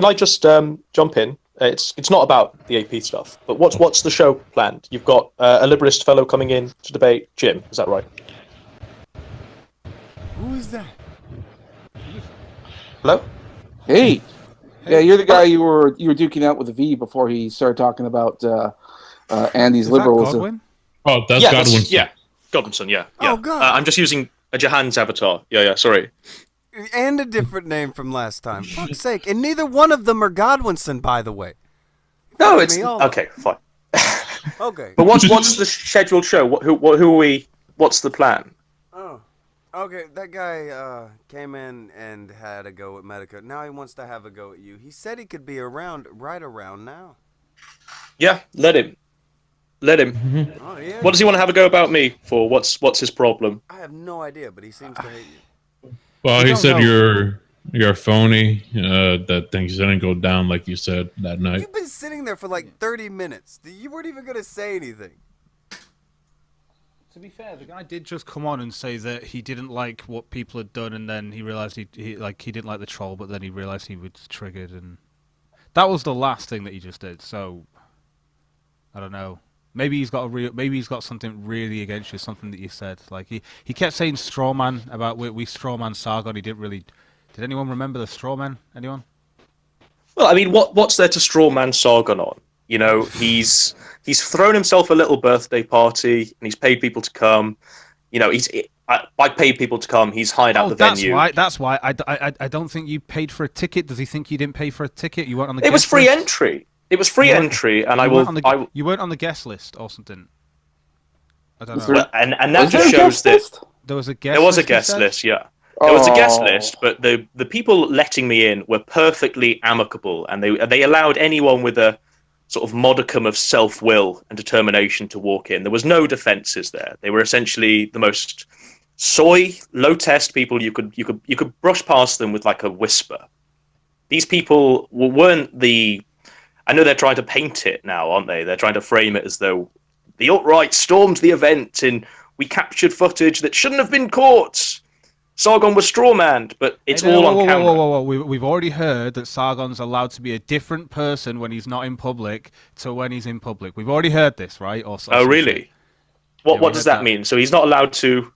can I just jump in? It's not about the AP stuff, but what's the show planned? You've got a liberalist fellow coming in to debate Jim. Is that right? Who is that? Hello? Hey. Yeah, you're the guy you were duking out with V before he started talking about Andy's liberalism. Godwin? Oh, that's Godwinson. Godwinson, yeah. Oh, God. I'm just using a Jahan's avatar. Yeah, sorry. And a different name from last time. Fuck's sake. And neither one of them are Godwinson, by the way. No, it's... Okay, fine. Okay. But what's the scheduled show? Who are we... What's the plan? Oh. Okay, that guy came in and had a go at Medica. Now he wants to have a go at you. He said he could be around right around now. Yeah, let him. Mm-hmm. Oh, yeah? What does he want to have a go about me for? What's his problem? I have no idea, but he seems to hate you. Well, he said you're phony. That things didn't go down like you said that night. You've been sitting there for like 30 minutes. You weren't even going to say anything. To be fair, the guy did just come on and say that he didn't like what people had done, and then he realized he didn't like the troll, but then he realized he was triggered, and that was the last thing that he just did. So I don't know. Maybe he's got something really against you, something that you said. Like he kept saying strawman about we strawman Sargon. He didn't really. Did anyone remember the strawman? Anyone? Well, I mean, what's there to strawman Sargon on? You know, he's thrown himself a little birthday party and he's paid people to come. You know, by paid people to come, he's hired out the venue. That's why. I don't think you paid for a ticket. Does he think you didn't pay for a ticket? You weren't on the. It was free entry. It was free entry, and you weren't on the guest list or something. I don't know. Well, and that just shows that there was a guest. There was a guest list, yeah. There was a guest list, but the people letting me in were perfectly amicable, and they allowed anyone with a sort of modicum of self-will and determination to walk in. There was no defenses there. They were essentially the most low test people you could brush past them with like a whisper. These people weren't the. I know they're trying to paint it now, aren't they? They're trying to frame it as though the alt-right stormed the event and we captured footage that shouldn't have been caught. Sargon was strawmanned, but it's all on camera. Whoa. We've already heard that Sargon's allowed to be a different person when he's not in public to when he's in public. We've already heard this, right? Oh, really? What does that mean? So he's not allowed to...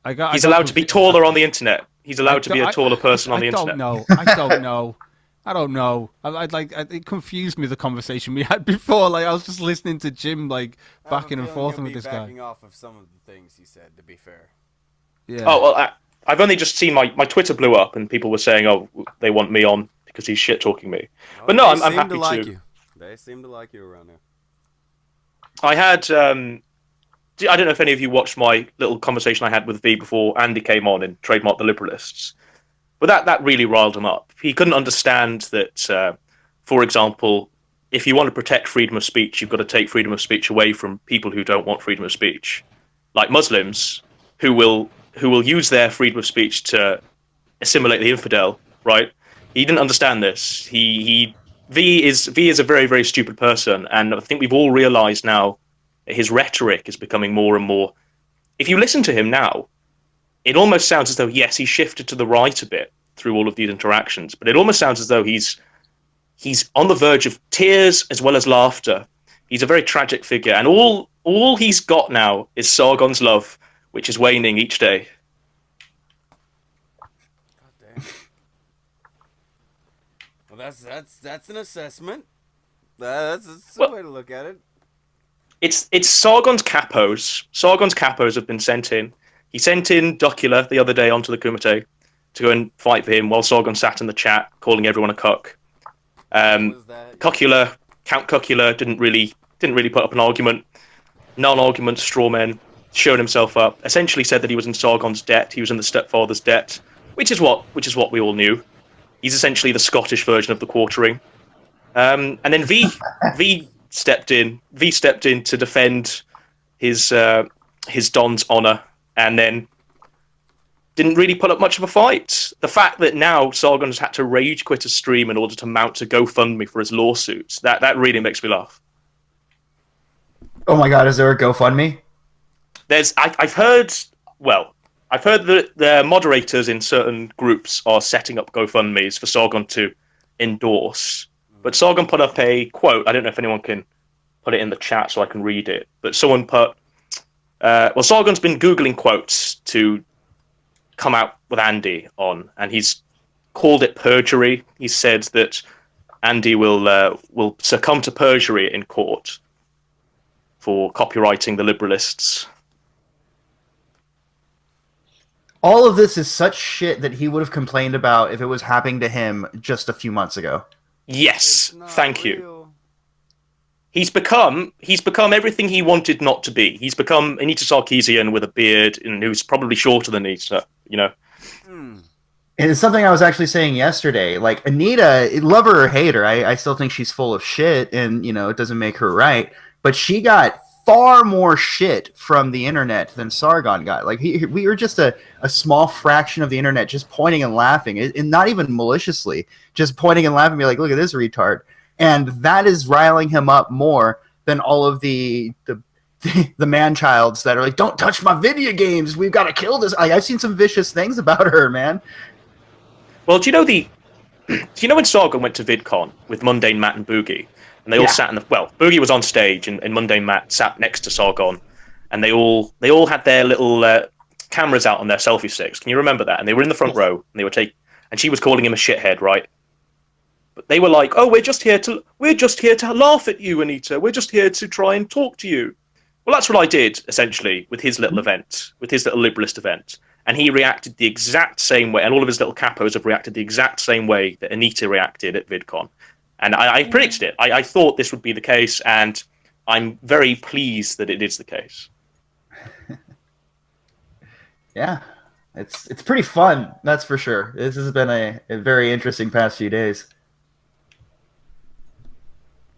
He's allowed to be taller on the internet. He's allowed to be a taller person on the internet. I don't know. It confused me, the conversation we had before. Like I was just listening to Jim backing and forth with this guy. Backing off of some of the things he said, to be fair. Yeah. Oh well, I've only just seen my Twitter blew up and people were saying, "Oh, they want me on because he's shit talking me." But no, I'm happy to. Like you. They seem to like you around there. I had. I don't know if any of you watched my little conversation I had with V before Andy came on and trademarked the Liberalists. But that really riled him up. He couldn't understand that, for example, if you want to protect freedom of speech, you've got to take freedom of speech away from people who don't want freedom of speech, like Muslims, who will use their freedom of speech to assimilate the infidel. Right? He didn't understand this. V is a very, very stupid person, and I think we've all realised now that his rhetoric is becoming more and more. If you listen to him now, it almost sounds as though, yes, he shifted to the right a bit through all of these interactions, but it almost sounds as though he's on the verge of tears as well as laughter. He's a very tragic figure, and all he's got now is Sargon's love, which is waning each day. God damn. Well, that's an assessment. That's a way to look at it. It's Sargon's capos. Sargon's capos have been sent in. He sent in Docula the other day onto the Kumite to go and fight for him while Sargon sat in the chat calling everyone a cuck. Count Cuckula didn't really put up an argument. Non-argument, straw men, showed himself up, essentially said that he was in Sargon's debt, he was in the stepfather's debt, which is what we all knew. He's essentially the Scottish version of the quartering. And then V stepped in to defend his Don's honor, and then didn't really put up much of a fight. The fact that now Sargon has had to rage quit a stream in order to mount a GoFundMe for his lawsuits, that really makes me laugh. Oh my god, is there a GoFundMe? I've heard that the moderators in certain groups are setting up GoFundMes for Sargon to endorse. But Sargon put up a quote. I don't know if anyone can put it in the chat so I can read it. But someone put, well, Sargon's been Googling quotes to come out with Andy on, and he's called it perjury. He said that Andy will succumb to perjury in court for copywriting the liberalists. All of this is such shit that he would have complained about if it was happening to him just a few months ago. Yes, thank you. He's become everything he wanted not to be. He's become Anita Sarkeesian with a beard, and who's probably shorter than Anita, you know. And it's something I was actually saying yesterday. Like, Anita, love her or hate her, I still think she's full of shit, and, you know, it doesn't make her right. But she got far more shit from the internet than Sargon got. Like, we were just a small fraction of the internet just pointing and laughing, and not even maliciously, just pointing and laughing, be like, look at this retard. And that is riling him up more than all of the man-childs that are like, don't touch my video games, we've got to kill this. I've seen some vicious things about her, man. Well, do you know when Sargon went to VidCon with Mundane Matt and Boogie? And they all sat Boogie was on stage, and Mundane Matt sat next to Sargon, and they all had their little cameras out on their selfie sticks. Can you remember that? And they were in the front row, and they were and she was calling him a shithead, right? But they were like, "Oh, we're just here to laugh at you, Anita. We're just here to try and talk to you." Well, that's what I did essentially with his little event, with his little liberalist event, and he reacted the exact same way, and all of his little capos have reacted the exact same way that Anita reacted at VidCon. And I predicted it. I thought this would be the case, and I'm very pleased that it is the case. Yeah, it's pretty fun, that's for sure. This has been a very interesting past few days.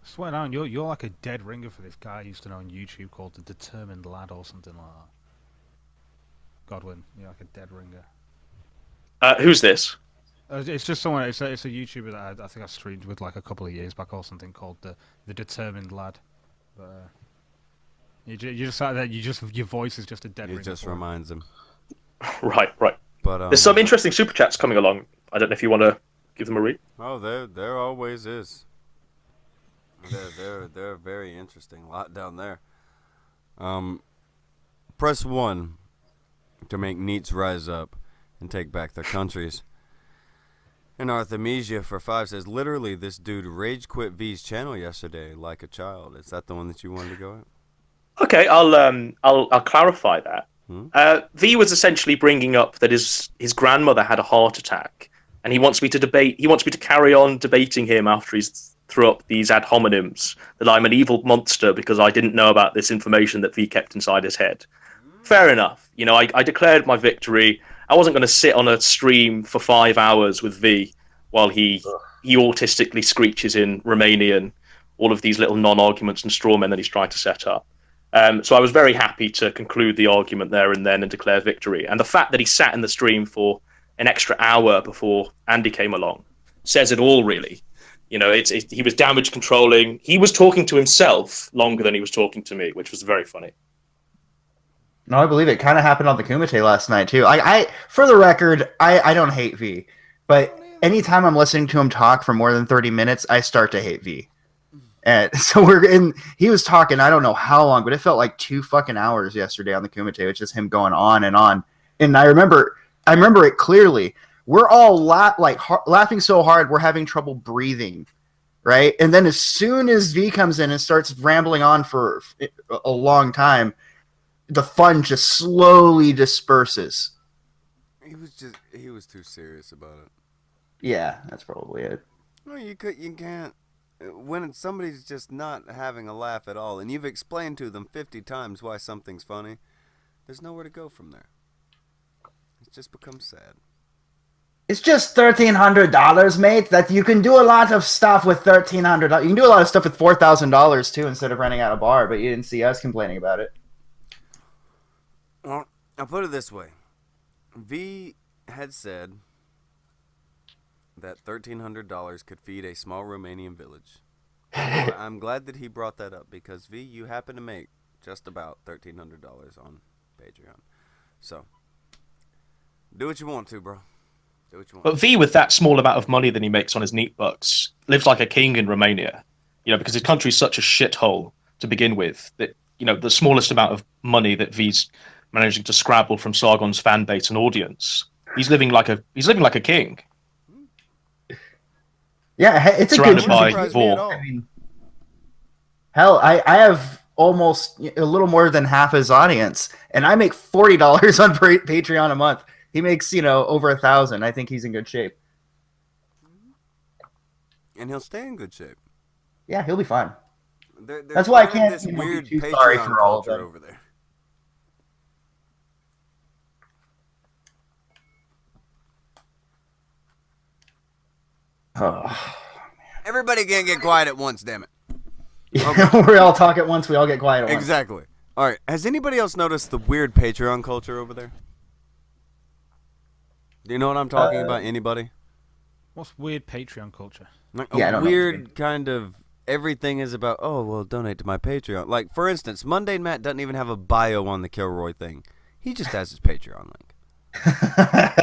I swear down, you're like a dead ringer for this guy I used to know on YouTube called The Determined Lad or something like that. Godwin, you're like a dead ringer. Who's this? It's just someone. It's a YouTuber that I think I streamed with like a couple of years back or something called the Determined Lad. But you just like that. Your voice is just a dead. It just reminds him. Right. But there's some interesting super chats coming along. I don't know if you want to give them a read. Oh, there always is. They're very interesting. A lot down there. Press 1 to make NEETs rise up and take back their countries. And Artemisia for 5 says, literally, this dude rage quit V's channel yesterday like a child. Is that the one that you wanted to go at? Okay, I'll clarify that. V was essentially bringing up that his grandmother had a heart attack, and he wants me to carry on debating him after he's threw up these ad hominems that I'm an evil monster because I didn't know about this information that V kept inside his head. Fair enough. You know, I declared my victory. I wasn't going to sit on a stream for 5 hours with V while he autistically screeches in Romanian all of these little non-arguments and straw men that he's trying to set up. So I was very happy to conclude the argument there and then and declare victory. And the fact that he sat in the stream for an extra hour before Andy came along says it all, really. You know, he was damage controlling. He was talking to himself longer than he was talking to me, which was very funny. No, I believe it. Kind of happened on the Kumite last night too. I for the record, I don't hate V, but anytime I'm listening to him talk for more than 30 minutes, I start to hate V. And so he was talking, I don't know how long, but it felt like 2 fucking hours yesterday on the Kumite. It's just him going on and on. And I remember it clearly. We're all laughing so hard we're having trouble breathing, right? And then as soon as V comes in and starts rambling on for a long time, the fun just slowly disperses. He was too serious about it. Yeah, that's probably it. No, you can't. When somebody's just not having a laugh at all, and you've explained to them 50 times why something's funny, there's nowhere to go from there. It just becomes sad. It's just $1,300, mate. That you can do a lot of stuff with $1,300. You can do a lot of stuff with $4,000 too, instead of renting out a bar. But you didn't see us complaining about it. Well, I'll put it this way: V had said that $1,300 could feed a small Romanian village. I'm glad that he brought that up because V, you happen to make just about $1,300 on Patreon. So do what you want to, bro. Which one? But V, with that small amount of money that he makes on his neat bucks, lives like a king in Romania. Because his country's such a shithole to begin with that the smallest amount of money that V's managing to scrabble from Sargon's fan base and audience, he's living like a king. Yeah, it's a Surrounded good by surprise me at vor. all. I mean, hell, I have almost a little more than half his audience, and I make $40 on Patreon a month. He makes over 1,000. I think he's in good shape. And he'll stay in good shape. Yeah, he'll be fine. There's That's why I kind of can't this be weird too sorry Patreon for all of culture them. over there. Oh. Everybody can't get quiet at once, damn it. We all talk at once. We all get quiet at once. Exactly. All right. Has anybody else noticed the weird Patreon culture over there? Do you know what I'm talking about? Anybody? What's weird Patreon culture? Like Yeah, I a don't know what you mean. weird kind of everything is about. Oh well, donate to my Patreon. Like for instance, Mundane Matt doesn't even have a bio on the Kilroy thing. He just has his Patreon link.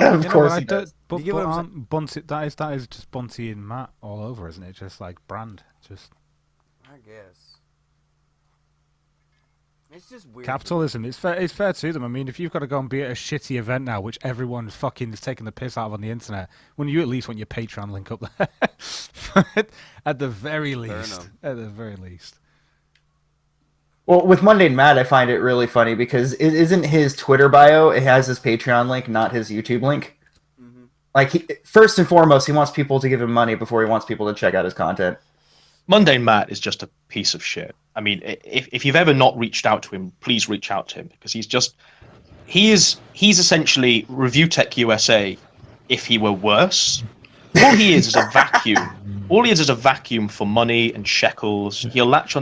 Of course I he don't- does. But, You get but what I'm aren't Bunty, that is just Bunty and Matt all over, isn't it? Just like brand, just I guess. It's just weird. capitalism. It's fair to them. I mean, if you've got to go and be at a shitty event now, which everyone fucking is taking the piss out of on the internet, wouldn't you at least want your Patreon link up there? At the very least. enough. At the very least. Well, with Mundane Matt, I find it really funny because it isn't his Twitter bio. It has his Patreon link, not his YouTube link. Mm-hmm. Like, first and foremost, he wants people to give him money before he wants people to check out his content. Mundane Matt is just a piece of shit. I mean, if you've ever not reached out to him, please reach out to him because he's essentially Review Tech USA if he were worse. All he is a vacuum. All he is a vacuum for money and shekels. He latched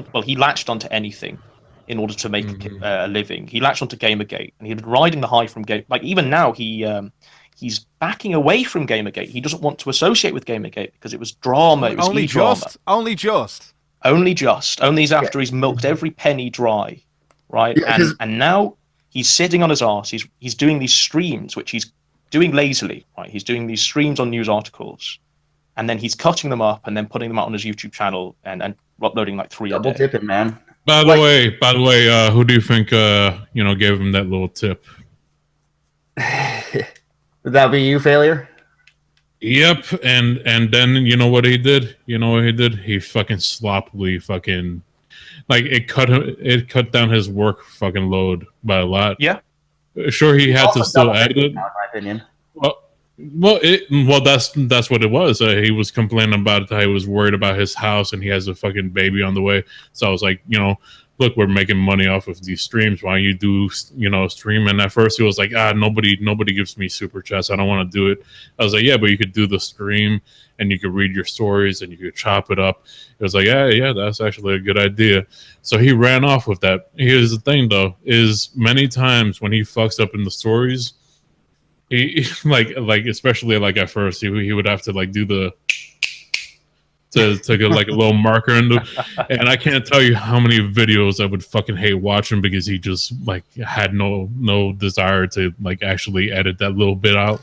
onto anything in order to make a living. He latched onto Gamergate, and he's been riding the high from Game. Like even now, he's backing away from Gamergate. He doesn't want to associate with Gamergate because it was drama. It was Only e-drama. Only just. Only after he's milked every penny dry, right? Yeah, and now he's sitting on his arse. He's doing these streams, which he's doing lazily, right? He's doing these streams on news articles, and then he's cutting them up and then putting them out on his YouTube channel and uploading like 3 a Double day. dipping, man. By the way, who do you think gave him that little tip? Would that be you, Failure? Yep, and then you know what he did? You know what he did? He fucking sloppily fucking it cut down his work fucking load by a lot. Yeah. Sure, he had to still edit it. In my opinion. Well, that's what it was. He was complaining about how he was worried about his house and he has a fucking baby on the way. So I was like, look, we're making money off of these streams. Why don't you do, stream? And at first he was like, nobody gives me super chats. I don't want to do it. I was like, yeah, but you could do the stream and you could read your stories and you could chop it up. It was like, yeah, that's actually a good idea. So he ran off with that. Here's the thing though, is many times when he fucks up in the stories, he especially at first he would have to do the to get a little marker in and I can't tell you how many videos I would fucking hate watching because he just had no desire to actually edit that little bit out.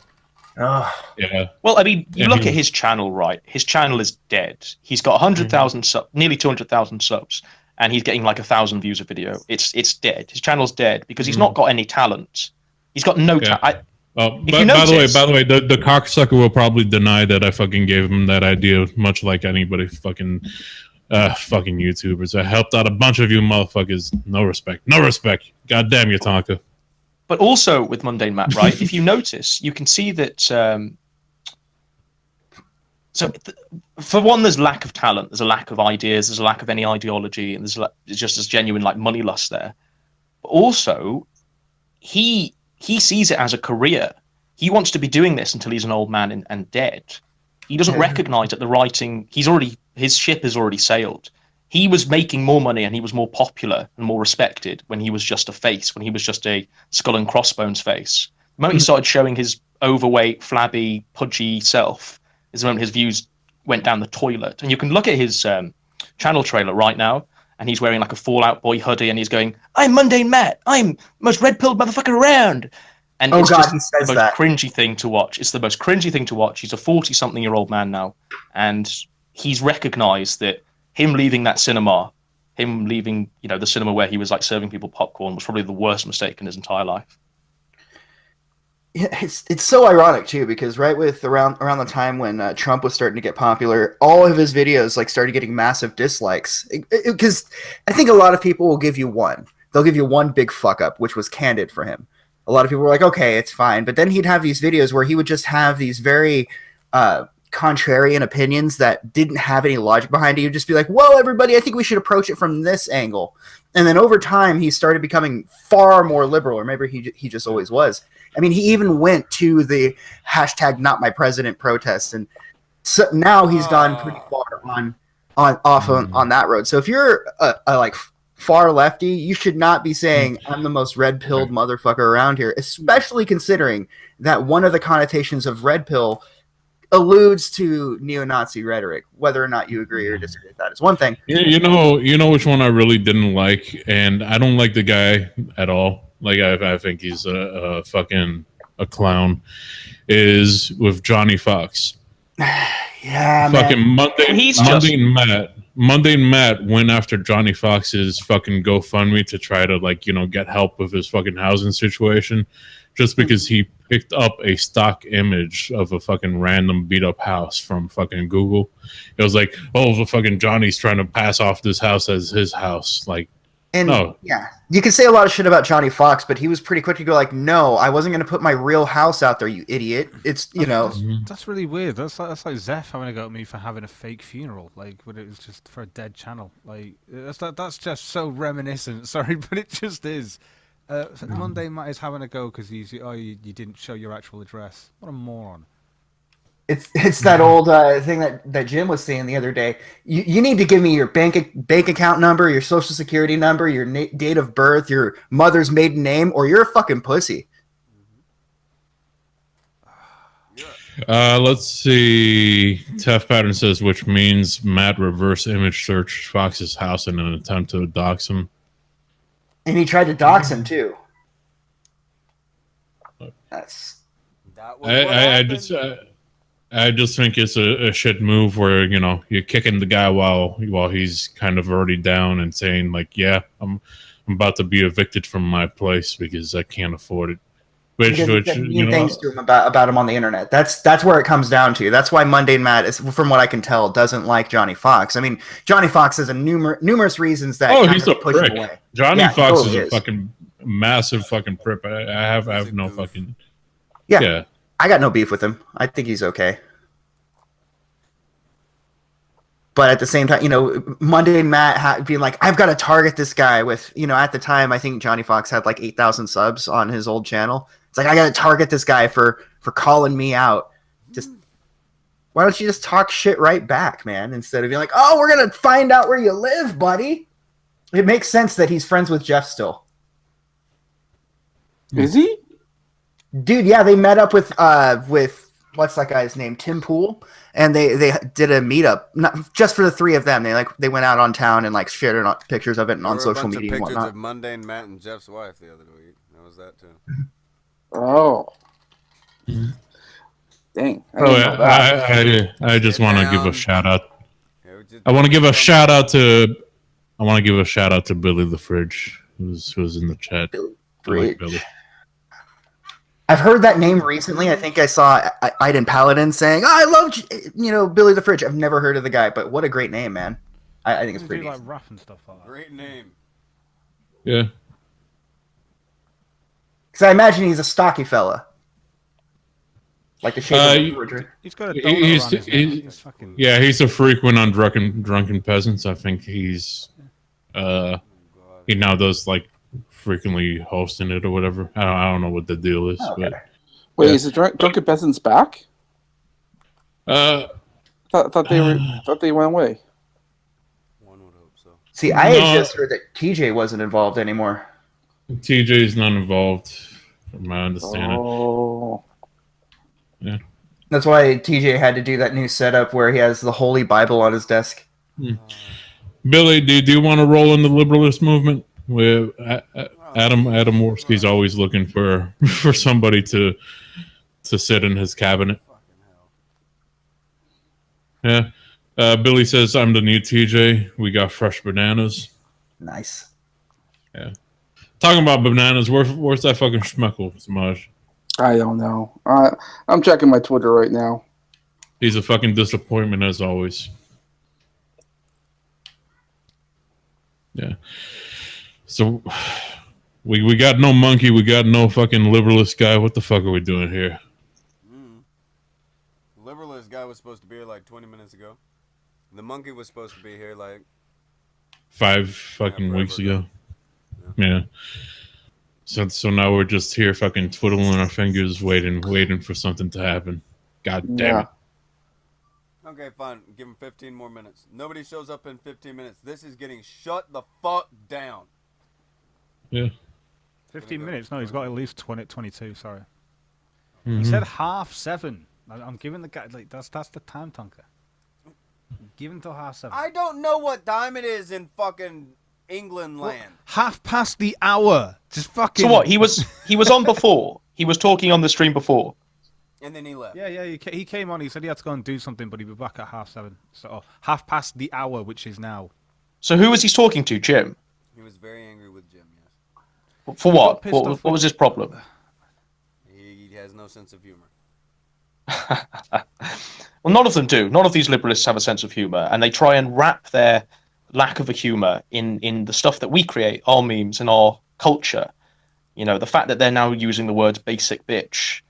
Yeah. Well, I mean, you look at his channel, right? His channel is dead. He's got 100,000 subs, nearly 200,000 subs, and he's getting 1,000 views a video. It's dead. His channel's dead because he's not got any talent. He's got no talent. By the way, the cocksucker will probably deny that I fucking gave him that idea, much like anybody fucking YouTubers. I helped out a bunch of you motherfuckers. No respect. God damn you, Tonka. But also with Mundane Matt, right? If you notice, you can see that. For one, there's lack of talent. There's a lack of ideas. There's a lack of any ideology, and there's just as genuine money lust there. But also, he sees it as a career. He wants to be doing this until he's an old man and dead. He doesn't recognize that the writing, his ship has already sailed. He was making more money and he was more popular and more respected when he was just a face, when he was just a skull and crossbones face. The moment he started showing his overweight, flabby, pudgy self is the moment his views went down the toilet. And you can look at his channel trailer right now, and he's wearing a Fallout Boy hoodie, and he's going, "I'm Mundane Matt. I'm the most red-pilled motherfucker around." And Oh it's God, just he the says most that. cringy thing to watch. It's the most cringy thing to watch. He's a 40-something-year-old man now, and he's recognised that him leaving that cinema, him leaving, the cinema where he was like serving people popcorn, was probably the worst mistake in his entire life. Yeah, it's so ironic too, because right with around the time when Trump was starting to get popular, all of his videos like started getting massive dislikes. Because I think a lot of people will give you one. They'll give you one big fuck up, which was Candid for him. A lot of people were like, okay, it's fine. But then he'd have these videos where he would just have these very contrarian opinions that didn't have any logic behind it. He'd just be like, whoa, everybody, I think we should approach it from this angle. And then over time, he started becoming far more liberal, or maybe he just always was. I mean, he even went to the hashtag not my president protests. And so now he's gone pretty far on that road. So if you're a like far lefty, you should not be saying I'm the most red pilled motherfucker around here, especially considering that one of the connotations of red pill alludes to neo-Nazi rhetoric. Whether or not you agree or disagree with that is one thing. You know which one I really didn't like, and I don't like the guy at all. Like I think he's a fucking clown. Is with Johnny Fox. Yeah, fucking man. Monday and Matt went after Johnny Fox's fucking GoFundMe to try to get help with his fucking housing situation, just because he picked up a stock image of a fucking random beat up house from fucking Google. It was like, oh, the fucking Johnny's trying to pass off this house as his house. Yeah, you can say a lot of shit about Johnny Fox, but he was pretty quick to go like, no, I wasn't going to put my real house out there, you idiot. It's, That's really weird. That's like Zeph having a go at me for having a fake funeral, like when it was just for a dead channel. Like that's just so reminiscent. Sorry, but it just is. Monday Matt is having a go because you didn't show your actual address. What a moron. It's that old thing that Jim was saying the other day. You need to give me your bank account number, your social security number, your date of birth, your mother's maiden name, or you're a fucking pussy. Let's see. Tef Pattern says, which means Matt reverse image searched Fox's house in an attempt to dox him. And he tried to dox him too. I just think it's a shit move where you're kicking the guy while he's kind of already down and saying like, yeah, I'm about to be evicted from my place because I can't afford it. Which things to him about him on the internet. That's where it comes down to. That's why Mundane Matt is, from what I can tell, doesn't like Johnny Fox. I mean, Johnny Fox has numerous reasons that he's a push prick. him away. Johnny Fox totally is a fucking massive fucking prick. I have no fucking yeah. I got no beef with him. I think he's okay. But at the same time, Monday and Matt being like, I've got to target this guy with, at the time, I think Johnny Fox had like 8,000 subs on his old channel. It's like, I got to target this guy for calling me out. Just, why don't you just talk shit right back, man? Instead of being like, oh, we're going to find out where you live, buddy. It makes sense that he's friends with Jeff still. Is he? Dude, yeah, they met up with what's that guy's name, Tim Pool, and they did a meetup, not just for the three of them. They went out on town and shared pictures of it and on social media and whatnot. Pictures of Mundane Matt and Jeff's wife the other week. That was that too. Oh, dang! I just want to give a shout out. I want to give a shout out to Billy the Fridge, who's in the chat. Billy. I've heard that name recently. I think I saw Iden Paladin saying, "Oh, I love Billy the Fridge." I've never heard of the guy, but what a great name, man! I think it's pretty like rap and stuff like that. Great name. Yeah. Because I imagine he's a stocky fella, like the shape of the He's got a fucking... Yeah, he's a frequent on drunken peasants. I think he's he now does frequently hosting it or whatever. I don't know what the deal is. Okay. But Wait, is the Drunken Peasants back? Thought they went away. One would hope so. See, I had just heard that TJ wasn't involved anymore. TJ's not involved, from my understanding. Oh. Yeah. That's why TJ had to do that new setup where he has the Holy Bible on his desk. Billy, do you want to roll in the liberalist movement? Adam Worski's always looking for for somebody to sit in his cabinet. Yeah. Billy says, I'm the new TJ. We got fresh bananas. Nice. Yeah. Talking about bananas, where's that fucking schmeckle, Samaj? I don't know. I'm checking my Twitter right now. He's a fucking disappointment as always. Yeah. So we got no monkey, we got no fucking liberalist guy. What the fuck are we doing here? Liberalist guy was supposed to be here like 20 minutes ago. The monkey was supposed to be here like 5 fucking weeks ago. Yeah. So now we're just here fucking twiddling our fingers, waiting for something to happen. God damn it. Okay, fine. Give him 15 more minutes. Nobody shows up in 15 minutes. This is getting shut the fuck down. Yeah. 15 minutes? No, he's got at least 22, sorry. Mm-hmm. He said 7:30. I'm giving the guy, like, that's the time, Tonka. Give him till 7:30. I don't know what time it is in fucking England land. Well, 1/2 the hour. Just fucking. So what? He was on before. He was talking on the stream before. And then he left. Yeah, he came on. He said he had to go and do something, but he'd be back at 7:30. So 1/2 the hour, which is now. So who was he talking to, Jim? He was very angry with Jim, yes. For what? What was his problem? He has no sense of humor. Well, none of them do. None of these liberalists have a sense of humor, and they try and wrap their lack of a humor in the stuff that we create, our memes and our culture. You know, the fact that they're now using the word basic bitch.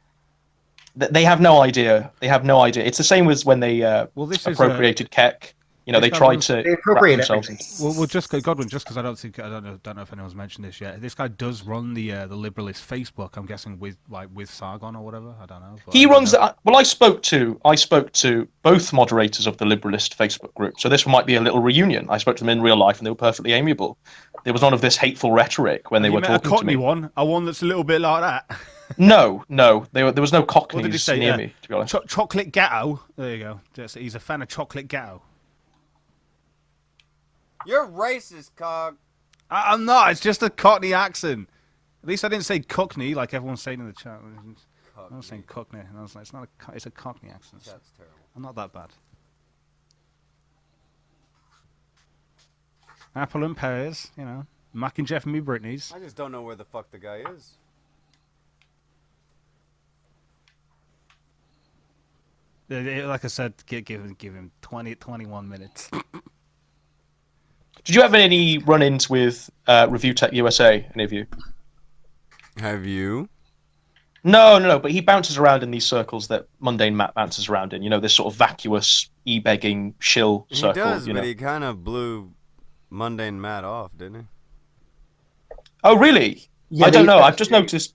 They have no idea. They have no idea. It's the same as when they appropriated Keck. You know, they tried to appropriate themselves. Well, just Godwin, just because I don't know if anyone's mentioned this yet. This guy does run the liberalist Facebook. I'm guessing with Sargon or whatever. I don't know. He runs that. Well, I spoke to both moderators of the liberalist Facebook group. So this might be a little reunion. I spoke to them in real life, and they were perfectly amiable. There was none of this hateful rhetoric when they were talking to me. A Cockney one, a one that's a little bit like that. No, there was no Cockneys What did he say? near me. To be honest, chocolate ghetto. There you go. He's a fan of chocolate ghetto. You're racist, Cog. I'm not. It's just a Cockney accent. At least I didn't say Cockney like everyone's saying in the chat. I was saying Cockney, and I was like, it's a Cockney accent. That's terrible. I'm not that bad. Apple and pears, you know. Mac and Jeff and me Britney's. I just don't know where the fuck the guy is. Like I said, give him 21 minutes. did you have any run-ins with Review Tech USA? Any of you? Have you? No. But he bounces around in these circles that Mundane Matt bounces around in. You know, this sort of vacuous, e-begging shill circle. He does, you but know? he kind of blew Mundane Matt off, didn't he? Oh, really? Yeah, I don't know. I've just noticed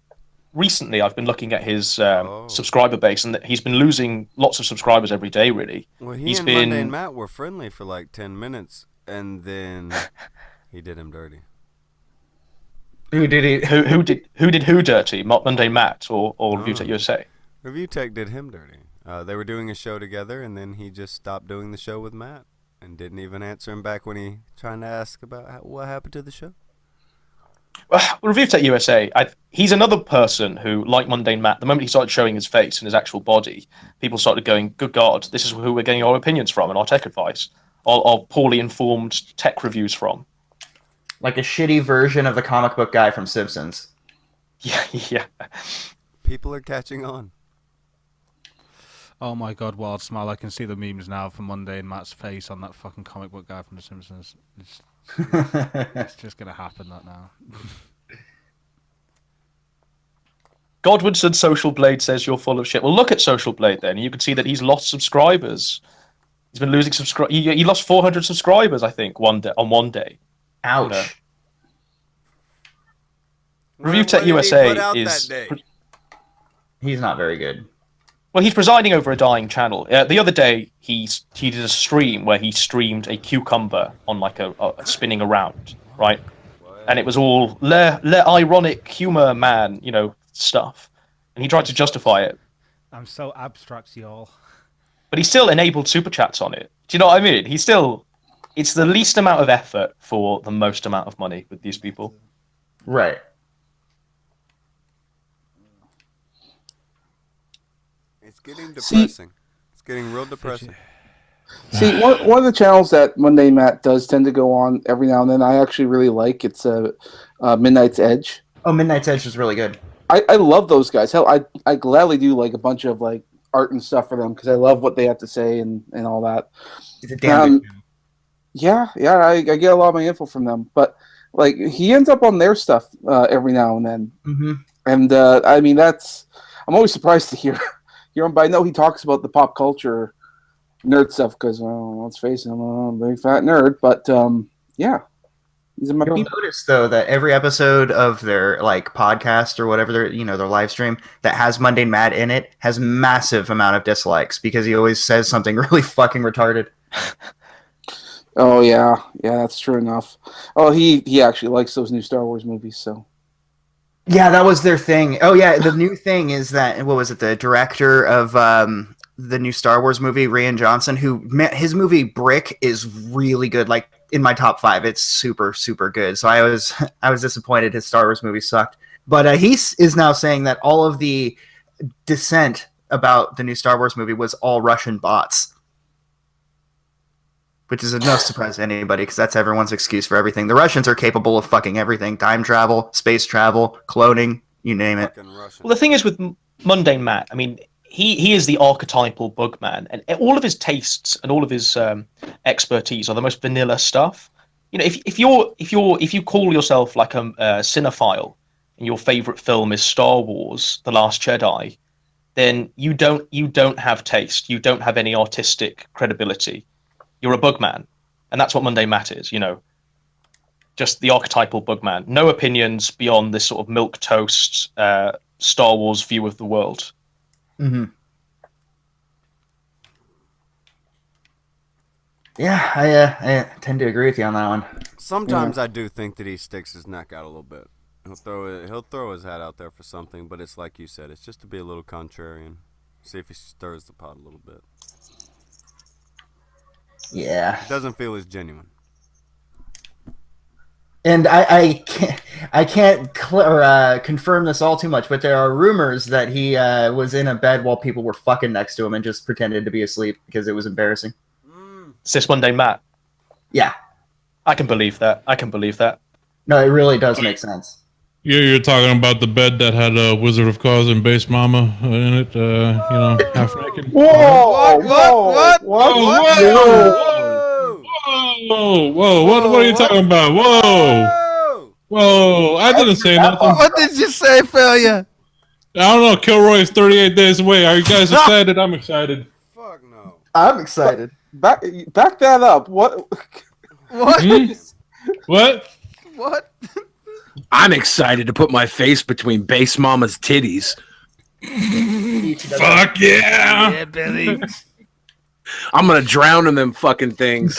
recently. I've been looking at his subscriber base, and he's been losing lots of subscribers every day. Really. Well, he's and Mundane Matt were friendly for like 10 minutes, and then he did him dirty. Who did he? Who did who dirty? Mundane Matt or Review Tech USA? Review Tech did him dirty. They were doing a show together, and then he just stopped doing the show with Matt, and didn't even answer him back when he trying to ask about what happened to the show. Well, Review Tech USA, he's another person who, like Mundane Matt, the moment he started showing his face and his actual body, people started going, good God, this is who we're getting our opinions from and our tech advice, our poorly informed tech reviews from. Like a shitty version of the comic book guy from Simpsons. Yeah. People are catching on. Oh my God, Wild Smile, I can see the memes now for Mundane Matt's face on that fucking comic book guy from The Simpsons. It's just gonna happen that now. Godwinson Social Blade says you're full of shit. Well, look at Social Blade then. You can see that he's lost subscribers. He's been losing subscribers. He lost 400 subscribers, I think, on one day. Ouch. You know? Review Tech USA is. He's not very good. Well, he's presiding over a dying channel. The other day, he did a stream where he streamed a cucumber on like a spinning around, right? And it was all le ironic humor, man, you know, stuff. And he tried to justify it. I'm so abstract, y'all. But he still enabled super chats on it. Do you know what I mean? It's the least amount of effort for the most amount of money with these people. Right. It's getting See- depressing. It's getting real depressing. See, one of the channels that Monday Matt does tend to go on every now and then, I actually really like. It's Midnight's Edge. Oh, Midnight's Edge is really good. I love those guys. Hell, I gladly do like a bunch of like art and stuff for them because I love what they have to say and all that. It's a damn good channel. Yeah, I get a lot of my info from them. But like he ends up on their stuff every now and then, and I mean I'm always surprised to hear him. But I know he talks about the pop culture nerd stuff because let's face it, I'm a big fat nerd. But yeah, these are my You'll people. notice though that every episode of their like podcast or whatever their live stream that has Mundane Matt in it has massive amount of dislikes because he always says something really fucking retarded. Oh yeah, that's true enough. Oh, he actually likes those new Star Wars movies. So Yeah, that was their thing. Oh yeah, the new thing is that what was it? The director of the new Star Wars movie, Rian Johnson, his movie Brick is really good. Like in my top 5, it's super super good. So I was disappointed his Star Wars movie sucked. But he is now saying that all of the dissent about the new Star Wars movie was all Russian bots. Which is no surprise to anybody, because that's everyone's excuse for everything. The Russians are capable of fucking everything. Time travel, space travel, cloning, you name it. Fucking Russian. Well, the thing is with Mundane Matt, I mean, he is the archetypal bugman, and all of his tastes and all of his expertise are the most vanilla stuff. You know, if you call yourself like a cinephile and your favorite film is Star Wars: The Last Jedi, then you don't have taste. You don't have any artistic credibility. You're a bugman, and that's what Monday Matt is, just the archetypal bugman. No opinions beyond this sort of milquetoast Star Wars view of the world. Mm-hmm. Yeah, I tend to agree with you on that one. Sometimes I do think that he sticks his neck out a little bit. He'll throw his hat out there for something, but it's like you said, it's just to be a little contrarian. See if he stirs the pot a little bit. Yeah, It doesn't feel as genuine. and I can't confirm this all too much, but there are rumors that he was in a bed while people were fucking next to him and just pretended to be asleep because it was embarrassing. Is this Monday Matt? Yeah, I can believe that. no, it really does make sense. You're talking about the bed that had Wizard of Oz and Base Mama in it, half naked. whoa, What? Whoa! What are you talking about? Whoa! I didn't say nothing. What did you say, failure? I don't know. Kilroy's 38 days away. Are you guys excited? I'm excited. Fuck no. I'm excited. back that up. What? What? Hmm? What? What? I'm excited to put my face between Base Mama's titties. Fuck yeah! Yeah, Billy. I'm gonna drown in them fucking things.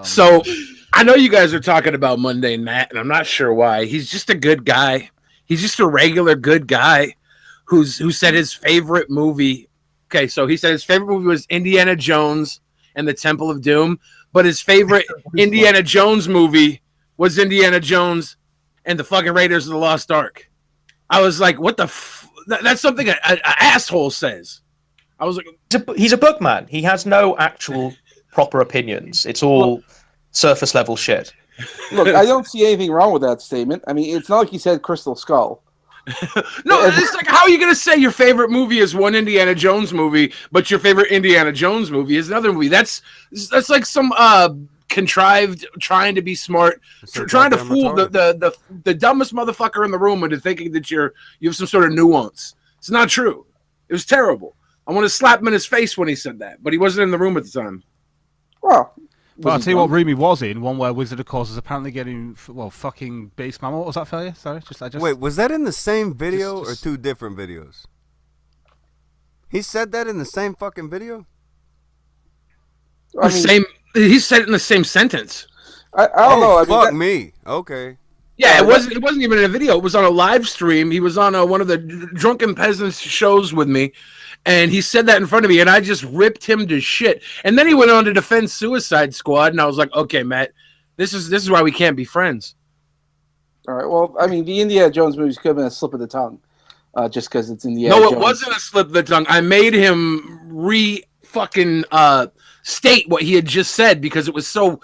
So, I know you guys are talking about Mundane Matt, and I'm not sure why. He's just a good guy. He's just a regular good guy who said his favorite movie. Okay, so he said his favorite movie was Indiana Jones and the Temple of Doom, but his favorite Indiana Jones movie was Indiana Jones and the fucking Raiders of the Lost Ark. I was like, what the that's something an asshole says. I was like, He's a bugman. He has no actual proper opinions. It's all surface level shit. Look, I don't see anything wrong with that statement. I mean, it's not like he said Crystal Skull. no, it's like, how are you going to say your favorite movie is one Indiana Jones movie, but your favorite Indiana Jones movie is another movie? That's like some contrived trying to be smart, trying to fool the dumbest motherfucker in the room into thinking that you have some sort of nuance. It's not true. It was terrible. I want to slap him in his face when he said that, but he wasn't in the room at the time. Well, But I'll tell you what room he was in, one where Wizard of Oz is apparently getting, fucking Base Mama. What was that, failure? Sorry, Wait, was that in the same video just- or two different videos? He said that in the same fucking video? I mean, He said it in the same sentence. I don't know. I mean, Fuck me. Okay. Yeah, it wasn't even in a video. It was on a live stream. He was on one of the Drunken Peasants shows with me, and he said that in front of me, and I just ripped him to shit. And then he went on to defend Suicide Squad, and I was like, okay, Matt, this is why we can't be friends. All right. Well, I mean, the Indiana Jones movies could have been a slip of the tongue. just because it's in the No, it wasn't a slip of the tongue. I made him fucking state what he had just said because it was so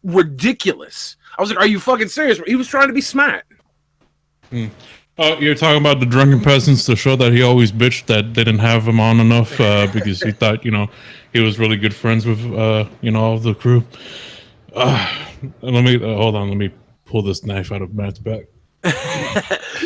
ridiculous. I was like, "Are you fucking serious?" He was trying to be smart. Oh, you're talking about the Drunken Peasants, the show that he always bitched that they didn't have him on enough because he thought, he was really good friends with, all the crew. Let me hold on. Let me pull this knife out of Matt's back.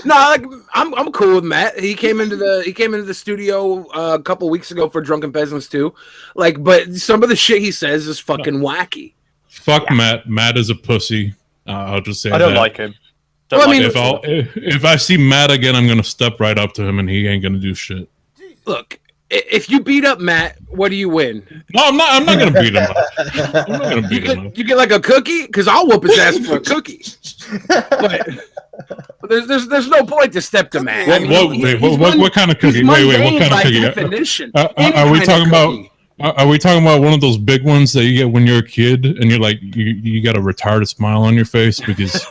No, I'm cool with Matt. He came into the studio a couple weeks ago for Drunken Peasants too. But some of the shit he says is fucking wacky. Fuck Matt. Matt is a pussy. I'll just say I don't like him. If I see Matt again, I'm gonna step right up to him, and he ain't gonna do shit. Look, if you beat up Matt, what do you win? No, I'm not gonna beat him up. I'm not gonna beat him up. You get like a cookie, because I'll whoop his ass for a cookie. But there's no point to step to Matt. What kind of cookie? Wait, what kind of cookie? Definition. Are we talking about? Are we talking about one of those big ones that you get when you're a kid and you're like you got a retarded smile on your face because?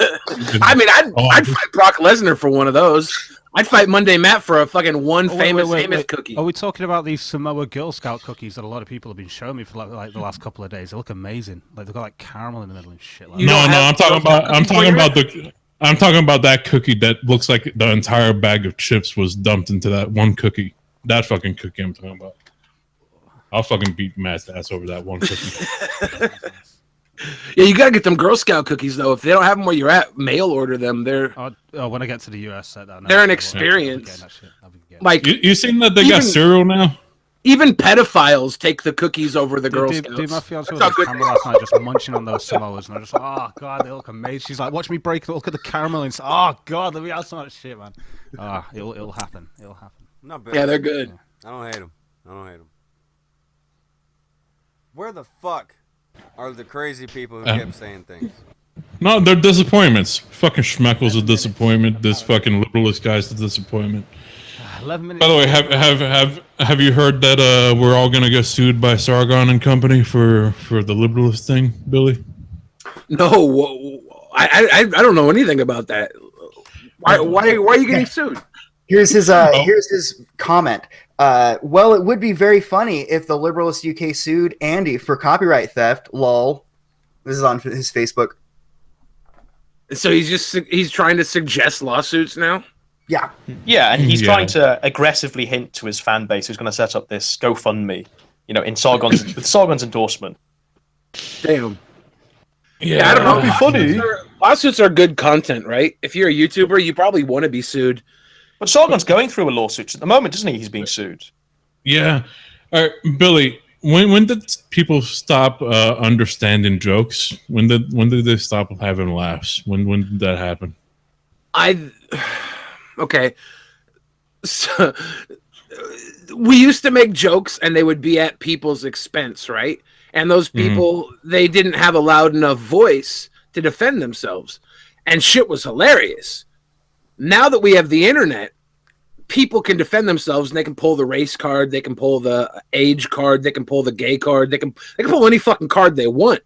I'd fight Brock Lesnar for one of those. I'd fight Monday Matt for a fucking famous cookie. Are we talking about these Samoa Girl Scout cookies that a lot of people have been showing me for like the last couple of days? They look amazing. Like they've got like caramel in the middle and shit. Like I'm talking about that cookie that looks like the entire bag of chips was dumped into that one cookie. That fucking cookie I'm talking about. I'll fucking beat Matt's ass over that one cookie. Yeah, you gotta get them Girl Scout cookies though. If they don't have them where you're at, mail order them. They're when I get to the US, they're an experience. Like you seen that they got cereal now? Even pedophiles take the cookies over the Girl Scouts. Dude, my fiance was on camera last night just munching on those Samoas, and I'm just like, oh god, they look amazing. She's like, watch me break. Look at the caramel, and oh god, let me have so much shit, man. It'll happen. It'll happen. Not bad. Yeah, they're good. I don't hate them. Where the fuck are the crazy people who kept saying things? No, they're disappointments. Fucking Schmeckel's a disappointment. This fucking liberalist guy's a disappointment. 11 minutes. By the way, have you heard that we're all gonna get sued by Sargon and Company for the liberalist thing, Billy? No, I don't know anything about that. Why are you getting sued? Here's his comment. Well, it would be very funny if the Liberalist UK sued Andy for copyright theft. Lol. This is on his Facebook. So he's trying to suggest lawsuits now. Yeah. Yeah, and he's trying to aggressively hint to his fan base who's going to set up this GoFundMe, in Sargon's endorsement. Damn. Yeah, I don't know. It'd be funny. Lawsuits are good content, right? If you're a YouTuber, you probably want to be sued. But Sargon's going through a lawsuit at the moment, isn't he? He's being sued. Yeah. Billy, when did people stop understanding jokes? When did they stop having laughs? When did that happen? Okay. So, we used to make jokes and they would be at people's expense, right? And those people, they didn't have a loud enough voice to defend themselves. And shit was hilarious. Now that we have the internet, people can defend themselves and they can pull the race card, they can pull the age card, they can pull the gay card, they can pull any fucking card they want.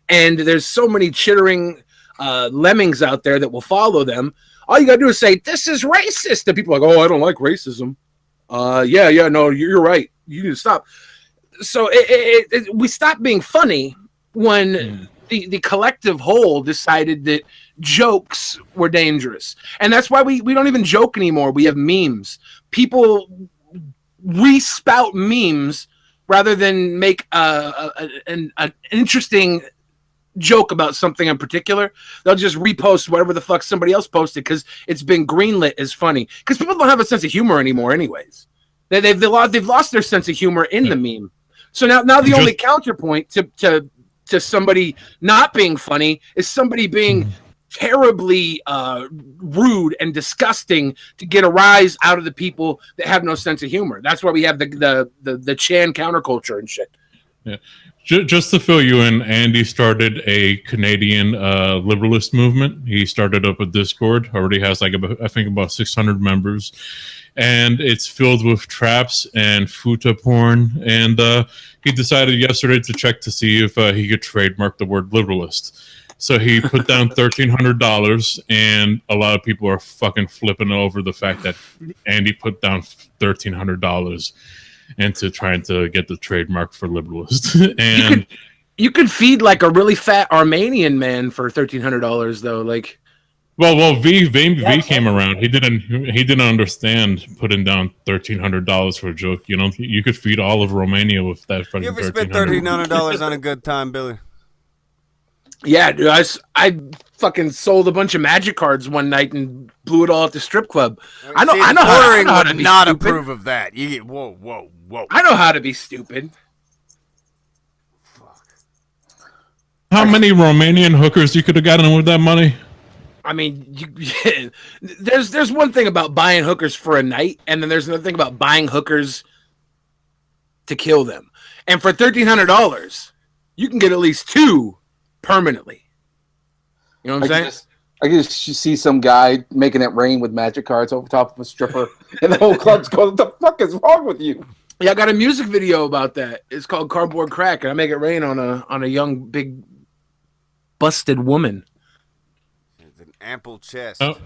And there's so many chittering lemmings out there that will follow them. All you gotta do is say, this is racist. And people are like, oh, I don't like racism. No, you're right. You need to stop. So we stopped being funny when the collective whole decided that jokes were dangerous. And that's why we don't even joke anymore. We have memes. People re-spout memes rather than make an interesting joke about something in particular. They'll just repost whatever the fuck somebody else posted because it's been greenlit as funny. Because people don't have a sense of humor anymore anyways. They've lost their sense of humor in the meme. So now the only counterpoint to somebody not being funny is somebody being terribly rude and disgusting to get a rise out of the people that have no sense of humor. That's why we have the Chan counterculture and shit. Yeah. Just to fill you in, Andy started a Canadian liberalist movement. He started up a Discord. Already has I think about 600 members. And it's filled with traps and futa porn. And he decided yesterday to check to see if he could trademark the word liberalist. So he put down $1,300, and a lot of people are fucking flipping over the fact that Andy put down $1,300 into trying to get the trademark for liberalist. And you could feed like a really fat Armenian man for $1,300 though. Like, well, V came around. He didn't understand putting down $1,300 for a joke. You know, you could feed all of Romania with that fucking. You ever spent $1,300 on a good time, Billy? yeah, dude, I fucking sold a bunch of magic cards one night and blew it all at the strip club. I know how to be not stupid. approve of that. You get whoa. I know how to be stupid. How many Romanian hookers you could have gotten with that money? I mean, there's one thing about buying hookers for a night, and then there's another thing about buying hookers to kill them. And for $1,300, you can get at least 2 permanently. You know what I'm saying? I can just see some guy making it rain with magic cards over top of a stripper, and the whole club's going, "What the fuck is wrong with you?" Yeah, I got a music video about that. It's called Cardboard Crack, and I make it rain on a young, big, busted woman. It's an ample chest. Oh.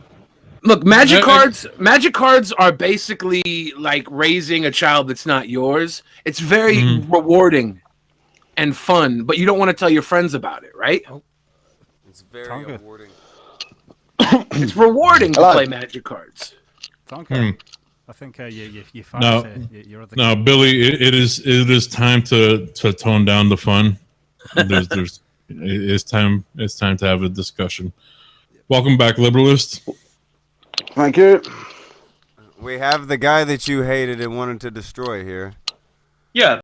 Look, magic cards are basically like raising a child that's not yours. It's very rewarding and fun, but you don't want to tell your friends about it, right? It's very rewarding. It's rewarding to play magic cards. Tonka, I think you found your other. No, Billy, it is time to tone down the fun. It's time to have a discussion. Welcome back, liberalist. Thank you. We have the guy that you hated and wanted to destroy here. Yeah,